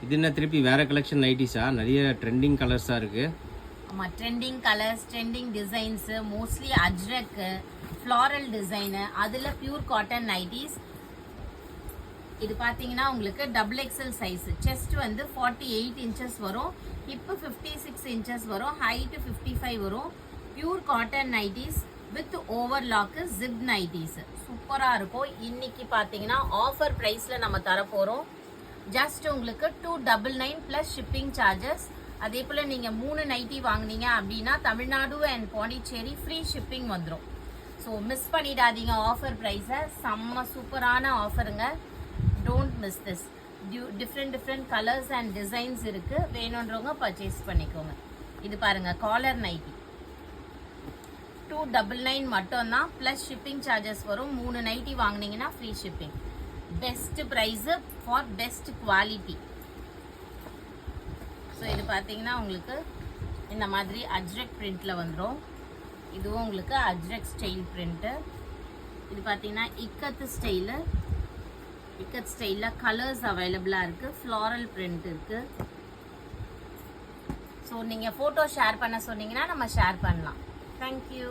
இது என்ன திருப்பி வேற கலெக்ஷன் நைட்டிஸா? நிறைய ட்ரெண்டிங் கலர்ஸா இருக்கு. ஆமா, trending colours, trending designs, mostly Ajrakh, floral design, அதுல பியூர் காட்டன் நைட்டிஸ். இது பாத்தீங்கன்னா உங்களுக்கு டபுள் எக்ஸல் சைஸ். செஸ்ட் வந்து 48 இன்ச்சஸ் வரும், ஹிப் 56 இன்ச்சஸ் வரும், ஹைட் 55 வரும். Pure cotton nighties with overlock zip nighties சூப்பரா இருக்கும். இன்னைக்கு பாத்தீங்கன்னா ஆஃபர் பிரைஸ்ல நம்ம தர போறோம். ஜஸ்ட் உங்களுக்கு 299 பிளஸ் ஷிப்பிங் சார்ஜஸ். அதே போல நீங்க 3 நைட்டி வாங்குனீங்க அப்படின்னா Tamil Nadu and Pondicherry free shipping வந்துடும். ஸோ மிஸ் பண்ணிடாதீங்க ஆஃபர் ப்ரைஸை. செம்ம சூப்பரான ஆஃபருங்க. Don't miss this. Different colours and designs இருக்கு. வேணுன்றவங்க பர்ச்சேஸ் பண்ணிக்கோங்க. இது பாருங்க, காலர் நைட்டி 299 மட்டும்தான், பிளஸ் ஷிப்பிங் சார்ஜஸ் வரும். 3 நைட்டி வாங்குனீங்கன்னா free shipping. Best price for best quality. So இது பார்த்தீங்கன்னா உங்களுக்கு இந்த மாதிரி அஜ்ரக் பிரிண்ட்ல வந்துடும். இதுவும் உங்களுக்கு அஜ்ரக் ஸ்டைல் பிரிண்ட்டு. இது பார்த்தீங்கன்னா இக்கத்து ஸ்டைலு. இக்கத் ஸ்டைலில் கலர்ஸ் அவைலபிளாக இருக்குது. ஃப்ளாரல் பிரிண்ட் இருக்குது. ஸோ நீங்கள் ஃபோட்டோ ஷேர் பண்ண சொன்னீங்கன்னா நம்ம ஷேர் பண்ணலாம். தேங்க்யூ.